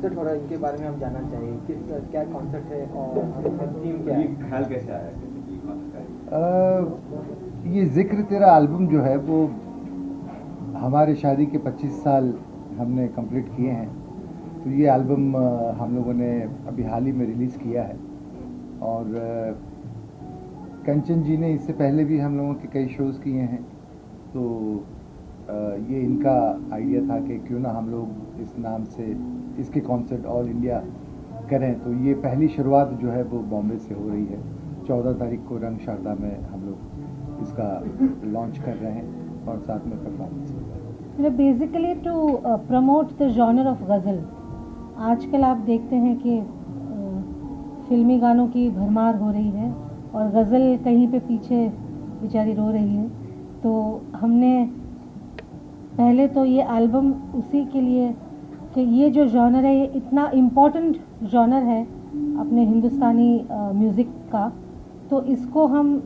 Concert हो रहा है इनके बारे में हम जानना चाहिए, क्या कॉन्सर्ट है और थीम क्या है? ख्याल कैसे आया कि कॉन्सर्ट का? ये जिक्र तेरा एल्बम जो है वो हमारे शादी के 25 साल हमने कंप्लीट किए हैं। तो ये एल्बम हम लोगों ने अभी हाल ही में रिलीज़ किया है। और कंचन जी ने इससे पहले भी हम लोगों के कई शोज़ किए हैं। तो ये इनका आइडिया था कि क्यों ना हम लोग इस नाम से इसके कॉन्सर्ट ऑल इंडिया करें। तो ये पहली शुरुआत जो है वो बॉम्बे से हो रही है। 14 तारीख को रंग शारदा में हम लोग इसका लॉन्च कर रहे हैं और साथ में परफॉर्मेंस होगा। Basically to promote the genre of ghazal. आजकल आप देखते हैं कि फिल्मी गानों की भरमार हो रही है और गज़ल कहीं पे पीछे बेचारी रो रही है। तो हमने पहले तो ये एल्बम उसी के लिए कि ये जो जॉनर है ये इतना इम्पोर्टेंट जॉनर है अपने हिंदुस्तानी म्यूज़िक का, तो इसको हम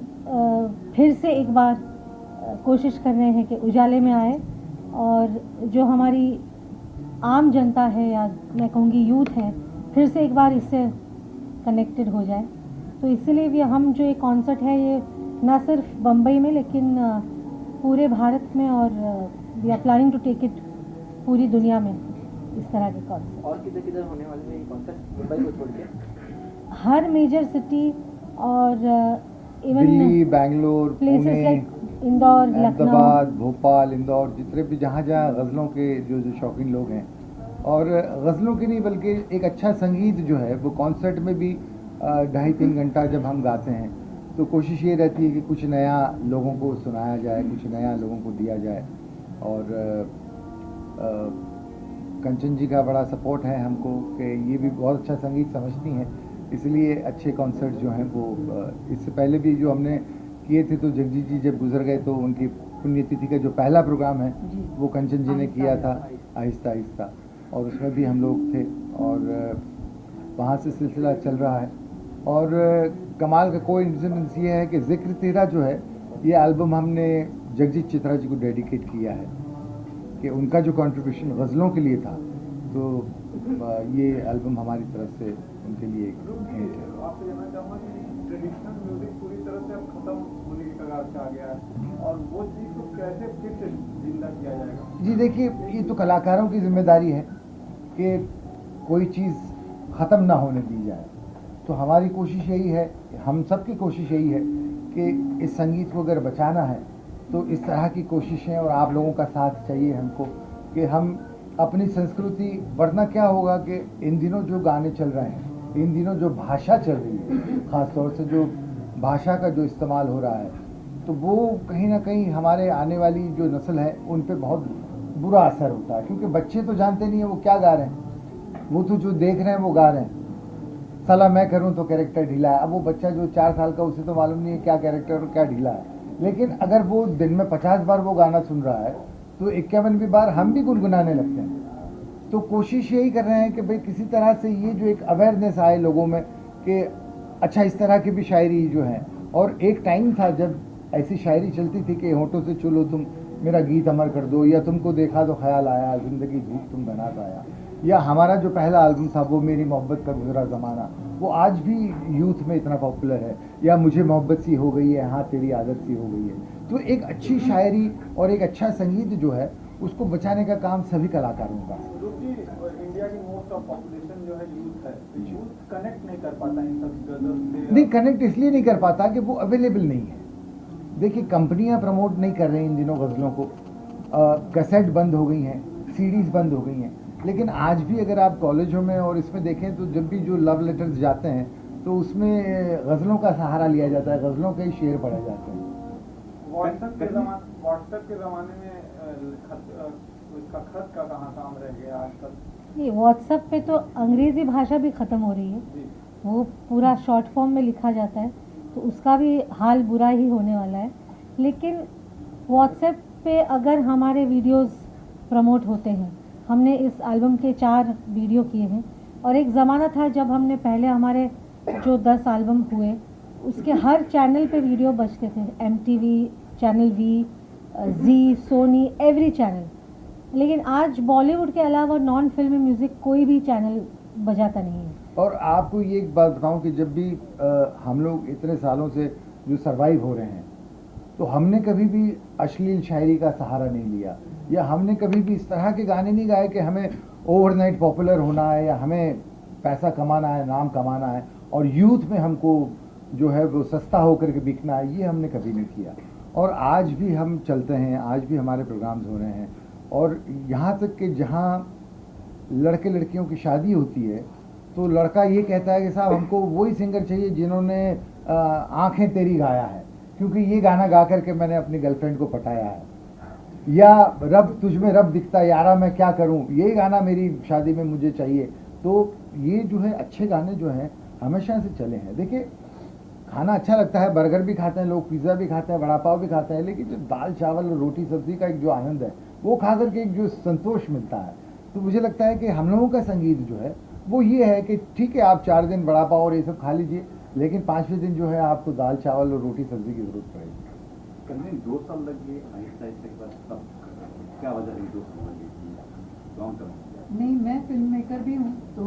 फिर से एक बार कोशिश कर रहे हैं कि उजाले में आए और जो हमारी आम जनता है या मैं कहूँगी यूथ है फिर से एक बार इससे कनेक्टेड हो जाए। तो इसीलिए भी हम जो ये कॉन्सर्ट है ये ना सिर्फ बम्बई में लेकिन पूरे भारत में और we are planning to take it पूरी दुनिया में इस तरह के कॉन्सर्ट। और किधर किधर होने वाले हैं ये कॉन्सर्ट मुंबई को छोड़ के? हर मेजर सिटी और even Delhi, Bangalore, places like Pune, Indore, Lucknow, Ahmedabad, Bhopal, Indore, जितने भी जहाँ गज़लों के जो शौकीन लोग हैं और गज़लों के नहीं बल्कि एक अच्छा संगीत जो है वो कॉन्सर्ट में भी 2.5-3 घंटा जब हम गाते हैं तो कोशिश ये रहती है कि कुछ नया लोगों को सुनाया जाए, कुछ नया लोगों को दिया जाए। और कंचन जी का बड़ा सपोर्ट है हमको कि ये भी बहुत अच्छा संगीत समझती हैं, इसलिए अच्छे कॉन्सर्ट जो हैं वो इससे पहले भी जो हमने किए थे। तो जगजीत जी जब गुजर गए तो उनकी पुण्यतिथि का जो पहला प्रोग्राम है वो कंचन जी ने किया था आहिस्ता आहिस्ता, और उसमें भी हम लोग थे और वहाँ से सिलसिला चल रहा है। और कमाल का कोइंसिडेंस ये है कि जिक्र तेरा जो है ये एल्बम हमने जगजीत चित्रा जी को डेडिकेट किया है कि उनका जो कंट्रीब्यूशन गज़लों के लिए था, तो ये एल्बम हमारी तरफ से उनके लिए एक भेंट है। आपसे जानना चाहूँगा कि ट्रेडिशनल म्यूजिक पूरी तरह से अब खत्म होने की कगार पे आ गया है और वो चीज़ को कैसे फिर से जिंदा किया जाएगा? जी देखिए, ये तो कलाकारों की जिम्मेदारी है कि कोई चीज़ ख़त्म ना होने दी जाए। तो हमारी कोशिश यही है, हम सब की कोशिश यही है कि इस संगीत को अगर बचाना है तो इस तरह की कोशिशें और आप लोगों का साथ चाहिए हमको कि हम अपनी संस्कृति, वरना क्या होगा कि इन दिनों जो गाने चल रहे हैं, इन दिनों जो भाषा चल रही है, ख़ास तौर से जो भाषा का जो इस्तेमाल हो रहा है, तो वो कहीं ना कहीं हमारे आने वाली जो नस्ल है उन पे बहुत बुरा असर होता है। क्योंकि बच्चे तो जानते नहीं है वो क्या गा रहे हैं, वो तो जो देख रहे हैं वो गा रहे हैं। साला मैं करूं तो कैरेक्टर ढीला है। अब वो बच्चा जो 4 साल का, उसे तो मालूम नहीं है क्या कैरेक्टर और क्या ढीला है, लेकिन अगर वो दिन में 50 बार वो गाना सुन रहा है तो 51वीं बार हम भी गुनगुनाने लगते हैं। तो कोशिश यही कर रहे हैं कि भाई किसी तरह से ये जो एक अवेयरनेस आए लोगों में कि अच्छा इस तरह की भी शायरी जो है। और एक टाइम था जब ऐसी शायरी चलती थी कि होठों से चलो तुम मेरा गीत अमर कर दो, या तुमको देखा तो ख्याल आया, ज़िंदगी धूप तुम बना पाया, या हमारा जो पहला एल्बम था वो मेरी मोहब्बत का गुजरा ज़माना, वो आज भी यूथ में इतना पॉपुलर है, या मुझे मोहब्बत सी हो गई है, हाँ तेरी आदत सी हो गई है। तो एक अच्छी शायरी और एक अच्छा संगीत जो है उसको बचाने का काम सभी कलाकारों का। इंडिया की मोस्ट ऑफ पॉपुलेशन जो है यूथ है, यूथ कनेक्ट नहीं कर पाता इन सब गजल से। नहीं, कनेक्ट इसलिए नहीं कर पाता कि वो अवेलेबल नहीं है। देखिए, कंपनियां प्रमोट नहीं कर रही इन दिनों गज़लों को, कैसेट बंद हो गई हैं, सीडीज़ बंद हो गई हैं। लेकिन आज भी अगर आप कॉलेजों में और इसमें देखें तो जब भी जो लव लेटर्स जाते हैं तो उसमें गज़लों का सहारा लिया जाता है, गज़लों के ही शेर पढ़े जाते हैं। व्हाट्सएप के ज़माने में इसका खत का कहाँ काम रह गया आज तक? नहीं, व्हाट्सएप पे तो अंग्रेज़ी भाषा भी ख़त्म हो रही है, वो पूरा शॉर्ट फॉर्म में लिखा जाता है, तो उसका भी हाल बुरा ही होने वाला है। लेकिन व्हाट्सएप पे अगर हमारे वीडियोस प्रमोट होते हैं, हमने इस एल्बम के 4 वीडियो किए हैं, और एक ज़माना था जब हमने पहले हमारे जो 10 एल्बम हुए उसके हर चैनल पे वीडियो बजते थे, MTV, चैनल V, जी, सोनी, एवरी चैनल। लेकिन आज बॉलीवुड के अलावा नॉन फिल्मी म्यूज़िक कोई भी चैनल बजाता नहीं है। और आपको ये एक बात बताऊं कि जब भी हम लोग इतने सालों से जो सरवाइव हो रहे हैं, तो हमने कभी भी अश्लील शायरी का सहारा नहीं लिया, या हमने कभी भी इस तरह के गाने नहीं गाए कि हमें ओवरनाइट पॉपुलर होना है या हमें पैसा कमाना है, नाम कमाना है और यूथ में हमको जो है वो सस्ता होकर के बिकना है, ये हमने कभी नहीं किया। और आज भी हम चलते हैं, आज भी हमारे प्रोग्राम्स हो रहे हैं, और यहाँ तक कि जहाँ लड़के लड़कियों की शादी होती है तो लड़का ये कहता है कि साहब हमको वही सिंगर चाहिए जिन्होंने आंखें तेरी गाया है, क्योंकि ये गाना गा करके मैंने अपनी गर्लफ्रेंड को पटाया है, या रब तुझ में रब दिखता यारा मैं क्या करूं, ये गाना मेरी शादी में मुझे चाहिए। तो ये जो है अच्छे गाने जो हैं हमेशा से चले हैं। देखिए, खाना अच्छा लगता है, बर्गर भी खाते हैं लोग, पिज़्ज़ा भी खाते हैं, वड़ा पाव भी खाते हैं, लेकिन जो दाल चावल और रोटी सब्जी का एक जो आनंद है वो खा करके एक जो संतोष मिलता है, तो मुझे लगता है कि हम लोगों का संगीत जो है वो ये है कि ठीक है आप 4 दिन वड़ा पाव और ये सब खा लीजिए, लेकिन 5वें दिन जो है आपको दाल चावल और रोटी सब्जी की जरूरत पड़ेगी। करने 2 साल लग गए, आहिस्ता आहिस्ता के बाद सब क्या वजह रही 2 साल लगे लॉन्ग टर्म? नहीं, मैं फिल्म मेकर भी हूँ, तो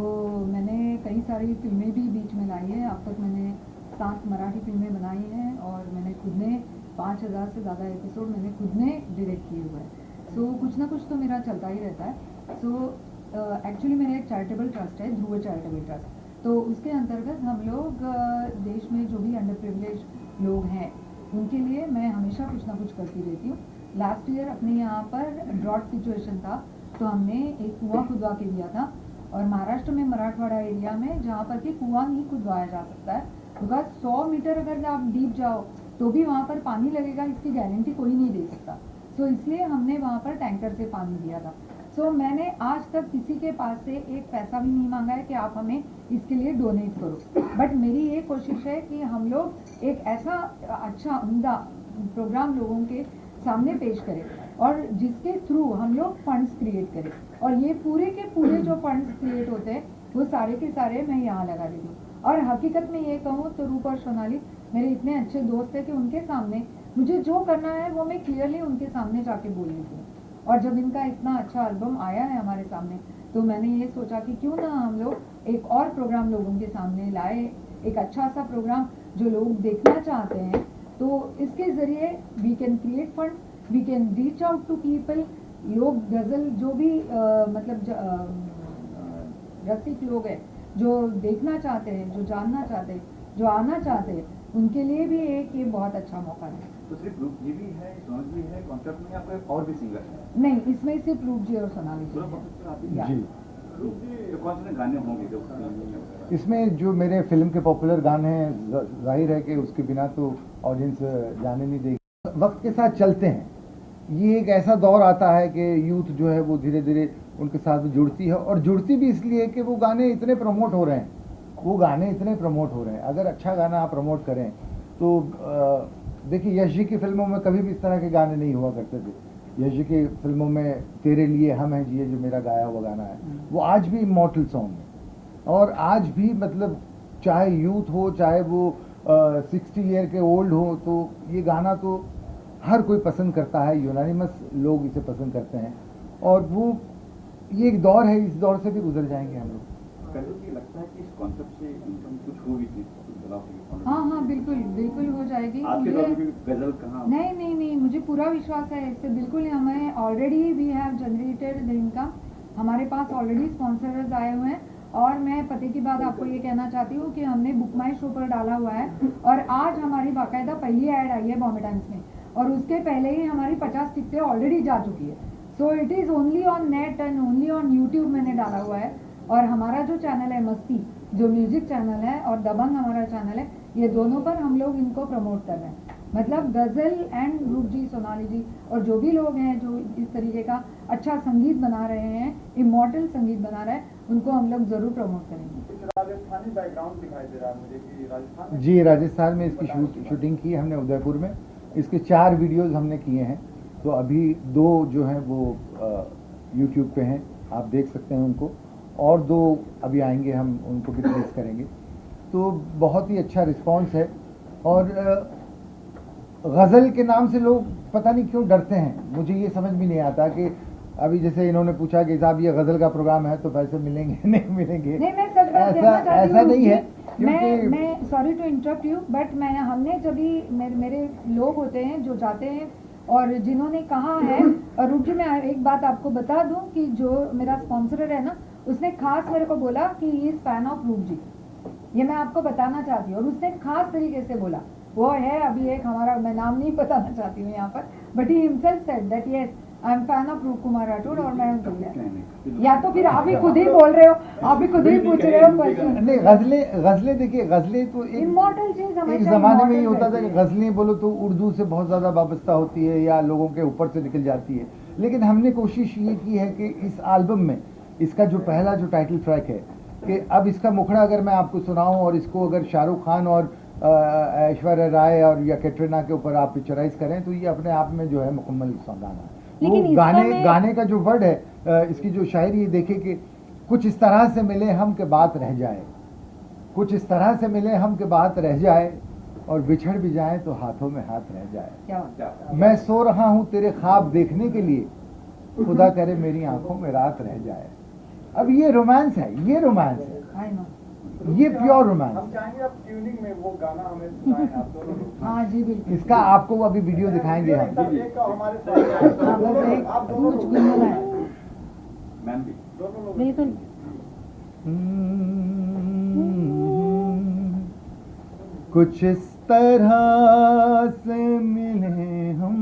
मैंने कई सारी फिल्में भी बीच में लाई हैं। अब तक मैंने 7 मराठी फिल्में बनाई हैं और मैंने खुद ने 5000 से ज़्यादा एपिसोड मैंने खुद ने डायरेक्ट किए हुए हैं। सो कुछ ना कुछ तो मेरा चलता ही रहता है। सो एक्चुअली मेरा एक चैरिटेबल ट्रस्ट है, ध्रुव चैरिटेबल ट्रस्ट, तो उसके अंतर्गत हम लोग देश में जो भी अंडर प्रिविलेज लोग हैं उनके लिए मैं हमेशा कुछ ना कुछ करती रहती हूँ। लास्ट ईयर अपने यहाँ पर ड्रॉट सिचुएशन था, तो हमने एक कुआं खुदवा के दिया था, और महाराष्ट्र में मराठवाड़ा एरिया में जहाँ पर कि कुआं नहीं खुदवाया जा सकता है, बिकॉज 100 मीटर अगर आप डीप जाओ तो भी वहाँ पर पानी लगेगा, इसकी गारंटी कोई नहीं दे सकता। सो इसलिए हमने वहाँ पर टैंकर से पानी दिया था। सो मैंने आज तक किसी के पास से एक पैसा भी नहीं मांगा है कि आप हमें इसके लिए डोनेट करो, बट मेरी ये कोशिश है कि हम लोग एक ऐसा अच्छा उम्दा प्रोग्राम लोगों के सामने पेश करें और जिसके थ्रू हम लोग फंड्स क्रिएट करें, और ये पूरे के पूरे जो फंड्स क्रिएट होते हैं वो सारे के सारे मैं यहाँ लगा देती हूँ। और हकीकत में ये कहूँ तो रूप और सोनाली मेरे इतने अच्छे दोस्त हैं कि उनके सामने मुझे जो करना है वो मैं क्लियरली उनके सामने जाके बोल लेती हूँ। और जब इनका इतना अच्छा एल्बम आया है हमारे सामने, तो मैंने ये सोचा कि क्यों ना हम लोग एक और प्रोग्राम लोगों के सामने लाए, एक अच्छा सा प्रोग्राम जो लोग देखना चाहते हैं, तो इसके ज़रिए we can create fund, we can reach out to people. लोग गज़ल जो भी रसिक लोग हैं जो देखना चाहते हैं, जो जानना चाहते हैं, जो आना चाहते हैं, उनके लिए भी एक ये बहुत अच्छा मौका है। तो सिर्फ रूप जी भी है, सोनल जी है कॉन्सेप्ट में, या कोई और भी सिंगर है? नहीं, इसमें सिर्फ रूप जी और सोनाली जी पूरा हैं। कॉन्सेप्ट आप ही? या। जी, रूप जी कौन से गाने होंगे जो फिल्म में? इसमें जो मेरे फिल्म के पॉपुलर गाने हैं, जाहिर है कि उसके बिना तो ऑडियंस जाने नहीं देगी। वक्त के साथ चलते हैं, ये एक ऐसा दौर आता है कि यूथ जो है वो धीरे धीरे उनके साथ जुड़ती है, और जुड़ती भी इसलिए कि वो गाने इतने प्रमोट हो रहे हैं, वो गाने इतने प्रमोट हो रहे हैं। अगर अच्छा गाना आप प्रमोट करें तो देखिए, यश जी की फिल्मों में कभी भी इस तरह के गाने नहीं हुआ करते थे। यश जी की फिल्मों में तेरे लिए हम हैं जिए जो मेरा गाया हुआ गाना है, वो आज भी इमॉर्टल सॉन्ग है, और आज भी मतलब चाहे यूथ हो चाहे वो 60 ईयर के ओल्ड हो, तो ये गाना तो हर कोई पसंद करता है, यूनानिमस लोग इसे पसंद करते हैं, और वो ये एक दौर है, इस दौर से भी गुजर जाएंगे हम लोग। कल ये लगता है कि इस कॉन्सेप्ट से इनकम कुछ होगी थी? हाँ, बिल्कुल बिल्कुल हो जाएगी। आपके दौर में गजल कहाँ? नहीं, मुझे पूरा विश्वास है इससे। बिल्कुल, हमें already we have generated the income, हमारे पास ऑलरेडी स्पॉन्सर्स आए हुए हैं, और मैं पते की बात आपको ये कहना चाहती हूँ कि हमने बुक माई शो पर डाला हुआ है, और आज हमारी बाकायदा पहली ऐड आई है बॉम्बे टाइम्स में, और उसके पहले ही हमारी 50 टिकटें ऑलरेडी जा चुकी है। So it is only on net and only on YouTube मैंने डाला हुआ है। और हमारा जो चैनल है मस्ती, जो म्यूजिक चैनल है, और दबंग हमारा चैनल है, ये दोनों पर हम लोग इनको प्रमोट कर रहे हैं। मतलब गज़ल एंड रूप जी, सोनाली जी और जो भी लोग हैं जो इस तरीके का अच्छा संगीत बना रहे हैं, इमॉर्टल संगीत बना रहे हैं, उनको हम लोग ज़रूर प्रमोट करेंगे। राजस्थानी बैकग्राउंड दिखाई दे रहा है मुझे कि राजस्थान में। जी, राजस्थान में इसकी शूटिंग की हमने उदयपुर में। इसके 4 वीडियोज़ हमने किए हैं, तो अभी 2 जो हैं वो यूट्यूब पे हैं, आप देख सकते हैं उनको, और 2 अभी आएंगे, हम उनको भी रिलीज करेंगे। तो बहुत ही अच्छा रिस्पांस है, और गज़ल के नाम से लोग पता नहीं क्यों डरते हैं, मुझे ये समझ भी नहीं आता कि अभी जैसे इन्होंने पूछा कि साहब ये गज़ल का प्रोग्राम है तो पैसे मिलेंगे नहीं मिलेंगे, नहीं, मैं सच बात कहना चाहती ऐसा हूँ नहीं है, कि मैं sorry to interrupt you, but हमने जब भी मेरे लोग होते हैं जो जाते हैं और जिन्होंने कहा है, और रूप जी मैं एक बात आपको बता दूं कि जो मेरा स्पॉन्सर है ना, उसने खास मेरे को बोला कि ही इज फैन ऑफ रूप जी, ये मैं आपको बताना चाहती हूँ। और उसने खास तरीके से बोला, वो है अभी एक हमारा, मैं नाम नहीं बताना चाहती हूँ यहाँ पर, but he himself said that yes I am fan of रूप कुमार राठौड़। और मैं या तो फिर आप ही खुद ही बोल रहे हो, आप ही खुद ही पूछ रहे हो क्वेश्चन। नहीं, गज़लें देखिए, गज़लें तो इमॉर्टल चीज हमेशा एक ज़माने में ये immortal होता था रहती कि है। गज़लें बोलो तो उर्दू से बहुत ज़्यादा वाबस्ता होती है या लोगों के ऊपर से निकल जाती है, लेकिन हमने कोशिश ये की है कि इस एल्बम में इसका जो पहला जो टाइटल ट्रैक है, कि अब इसका मुखड़ा अगर मैं आपको सुनाऊं और इसको अगर शाहरुख खान और ऐश्वर्या राय और या कैटरीना के ऊपर आप पिक्चराइज करें तो ये अपने आप में जो है मुकम्मल गाना है। लेकिन वो इसका गाने का जो वर्ड है, इसकी जो शायरी देखिए कि कुछ इस तरह से मिले हम के बात रह जाए, कुछ इस तरह से मिले हम के बात रह जाए, और बिछड़ भी जाए तो हाथों में हाथ रह जाए। क्या बात? मैं सो रहा हूँ तेरे ख्वाब देखने के लिए, खुदा करे मेरी आंखों में रात रह जाए। अब ये रोमांस है, ये रोमांस है, आई नो। ये प्योर रोमांस हम है। चाहेंगे आप ट्यूनिंग में वो गाना हमें सुनाएं, आप दोनों लोग। हाँ जी बिल्कुल। इसका आपको अभी वीडियो दिखाएंगे हम। एक का हमारे साथ हाँ, बस एक आप दोनों कुछ लोग, गुनगुनाएं। मैम भी दोनों लोग बिल्कुल। कुछ इस तरह से मिले हम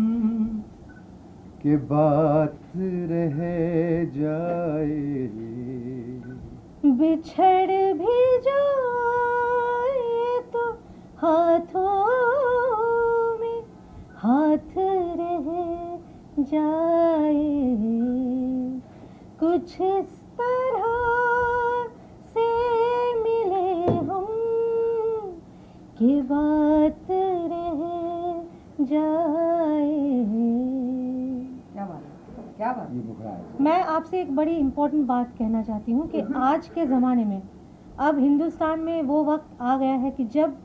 कि बात रह जाए, बिछड़ भी जाए तो हाथों में हाथ रह जाए, कुछ इस तरह से मिले हम कि बात रह जाए। क्या बात है, क्या बात। ये मुखड़ा है। मैं आपसे एक बड़ी इम्पोर्टेंट बात कहना चाहती हूँ कि आज के ज़माने में अब हिंदुस्तान में वो वक्त आ गया है कि जब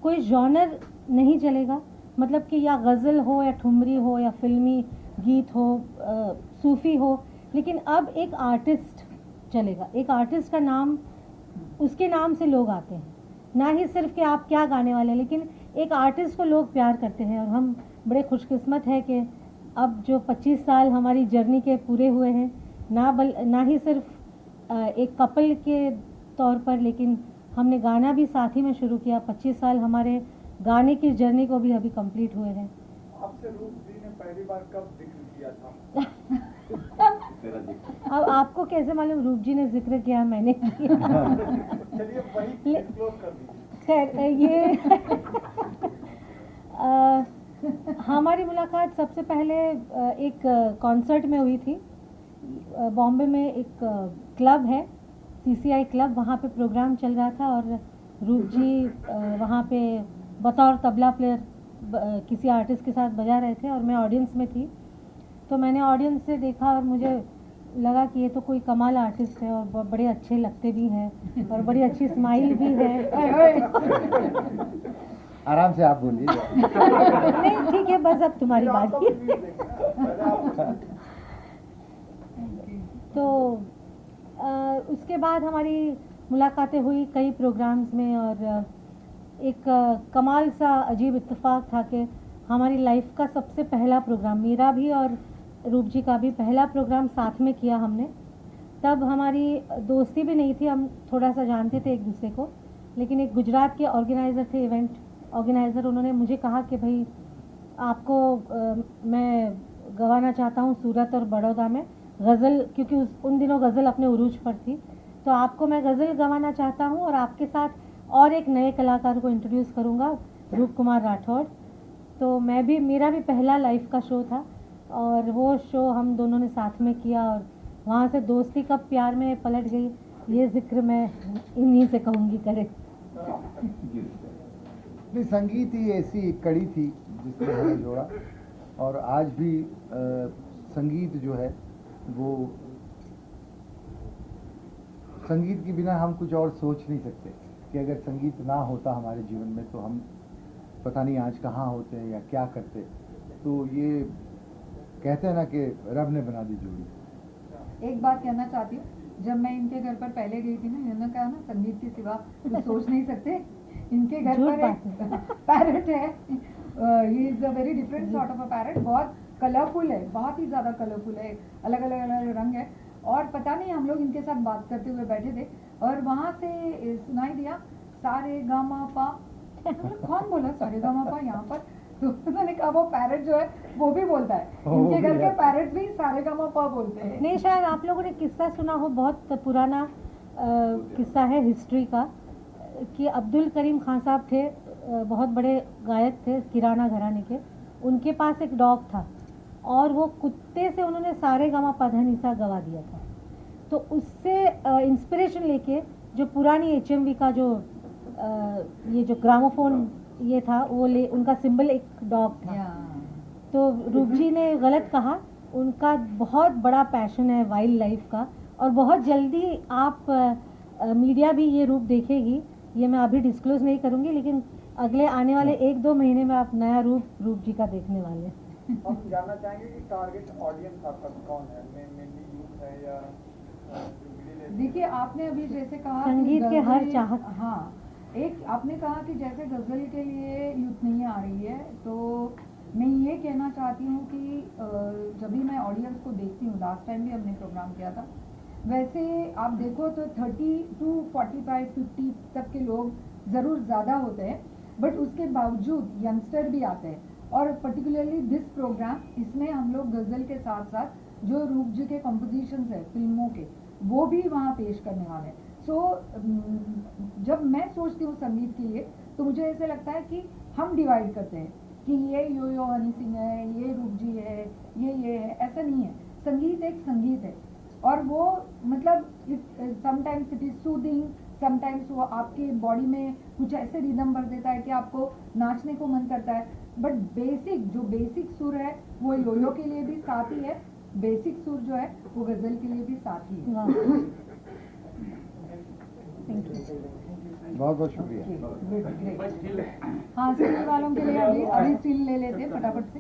कोई जॉनर नहीं चलेगा, मतलब कि या गज़ल हो या ठुमरी हो या फिल्मी गीत हो, सूफ़ी हो, लेकिन अब एक आर्टिस्ट चलेगा। एक आर्टिस्ट का नाम, उसके नाम से लोग आते हैं, ना ही सिर्फ कि आप क्या गाने वाले हैं, लेकिन एक आर्टिस्ट को लोग प्यार करते हैं। और हम बड़े खुशकिस्मत हैं कि अब जो 25 साल हमारी जर्नी के पूरे हुए हैं, ना ही सिर्फ एक कपल के तौर पर, लेकिन हमने गाना भी साथ ही में शुरू किया। 25 साल हमारे गाने की जर्नी को भी अभी कंप्लीट हुए हैं। आपसे रूप जी ने पहली बार कब जिक्र किया था? तेरा जिक्र अब आपको कैसे मालूम रूप जी ने जिक्र किया, मैंने किया? चलिए वही ले- क्लोज कर दीजिए। खैर ये हमारी मुलाकात सबसे पहले एक कॉन्सर्ट में हुई थी। बॉम्बे में एक क्लब है, CCI क्लब, वहाँ पे प्रोग्राम चल रहा था और रूप जी वहाँ पे बतौर तबला प्लेयर किसी आर्टिस्ट के साथ बजा रहे थे और मैं ऑडियंस में थी। तो मैंने ऑडियंस से देखा और मुझे लगा कि ये तो कोई कमाल आर्टिस्ट है और बड़े अच्छे लगते भी हैं और बड़ी अच्छी स्माइल भी है। आराम से आप बोलिए। नहीं ठीक है, बस अब तुम्हारी आपका बात। भी देखें ना, पहले आप तो उसके बाद हमारी मुलाकातें हुई कई प्रोग्राम्स में और एक कमाल सा अजीब इत्तेफाक था कि हमारी लाइफ का सबसे पहला प्रोग्राम, मेरा भी और रूप जी का भी पहला प्रोग्राम साथ में किया हमने। तब हमारी दोस्ती भी नहीं थी, हम थोड़ा सा जानते थे एक दूसरे को, लेकिन एक गुजरात के ऑर्गेनाइज़र थे, इवेंट ऑर्गेनाइज़र, उन्होंने मुझे कहा कि भाई आपको मैं गवाना चाहता हूँ सूरत और बड़ौदा में गज़ल, क्योंकि उन दिनों गज़ल अपने उरूज पर थी, तो आपको मैं गज़ल गवाना चाहता हूँ और आपके साथ और एक नए कलाकार को इंट्रोड्यूस करूँगा, रूप कुमार राठौड़। तो मेरा भी पहला लाइव का शो था और वो शो हम दोनों ने साथ में किया और वहाँ से दोस्ती कब प्यार में पलट गई, ये जिक्र मैं इन्हीं से कहूँगी करें। नहीं, संगीत ही ऐसी एक कड़ी थी जिसने हमें जोड़ा और आज भी संगीत जो है वो, संगीत के बिना हम कुछ और सोच नहीं सकते कि अगर संगीत ना होता हमारे जीवन में तो हम पता नहीं आज कहाँ होते या क्या करते। तो ये कहते हैं ना कि रब ने बना दी जोड़ी। एक बात कहना चाहती हूँ, जब मैं इनके घर पर पहले गई थी ना, इन्होंने कहा ना संगीत के सिवा कुछ सोच नहीं सकते। इनके घर झूठ पर एक पैरट है, he is a very different sort of a parrot, बहुत कलरफुल है, बहुत ही ज़्यादा कलरफुल है, अलग अलग रंग है। और पता नहीं हम लोग इनके साथ बात करते हुए बैठे थे और वहाँ से सुनाई दिया सारे गा मा पा। कौन बोला सारे गा मा पा यहाँ पर? तो उन्होंने कहा वो पैरट जो है वो भी बोलता है, इनके घर के पैरट भी सारे गा मा पा बोलते हैं। नहीं, शायद आप लोगों ने किस्सा सुना हो, बहुत पुराना किस्सा है हिस्ट्री का, कि अब्दुल करीम खान साहब थे, बहुत बड़े गायक थे किराना घराने के। उनके पास एक डॉग था और वो कुत्ते से उन्होंने सारे गामा पधनिसा गवा दिया था। तो उससे इंस्पिरेशन लेके जो पुरानी HMV का जो ये जो ग्रामोफोन ये था वो उनका सिंबल एक डॉग था। तो रूप जी ने गलत कहा, उनका बहुत बड़ा पैशन है वाइल्ड लाइफ का, और बहुत जल्दी आप मीडिया भी ये रूप देखेगी। ये मैं अभी डिस्क्लोज नहीं करूँगी, लेकिन अगले आने वाले 1-2 महीने में आप नया रूप जी का देखने वाले हैं। हम जानना चाहेंगे कि टारगेट ऑडियंस आपका कौन है, मेनली यूथ है या जो मिडिल एज? देखिए, आपने अभी जैसे कहा संगीत के हर गज़ल- चाहत। हाँ, एक आपने कहा कि जैसे गज़ल के लिए यूथ नहीं आ रही है, तो मैं ये कहना चाहती हूँ कि जब भी मैं ऑडियंस को देखती हूँ, लास्ट टाइम भी हमने प्रोग्राम किया था, वैसे आप देखो तो 30 to 45-50 तक के लोग ज़रूर ज़्यादा होते हैं, बट उसके बावजूद यंगस्टर भी आते हैं। और पर्टिकुलरली दिस प्रोग्राम, इसमें हम लोग गज़ल के साथ साथ जो रूप जी के कॉम्पोजिशंस है फिल्मों के, वो भी वहाँ पेश करने वाले हैं। सो जब मैं सोचती हूँ संगीत के लिए, तो मुझे ऐसे लगता है कि हम डिवाइड करते हैं कि ये यो हनी सिंह है, ये रूप जी है, ये है, ऐसा नहीं है। संगीत एक संगीत है, और वो मतलब sometimes it is soothing, sometimes वो आपके बॉडी में कुछ ऐसे रिदम भर देता है कि आपको नाचने को मन करता है। बट जो बेसिक सुर है वो योयो के लिए भी साथ ही है, बेसिक सुर जो है वो गज़ल के लिए भी साथ ही है। बहुत बहुत शुक्रिया। हाँ, स्टील वालों के लिए अभी स्टील ले लेते फटाफट से।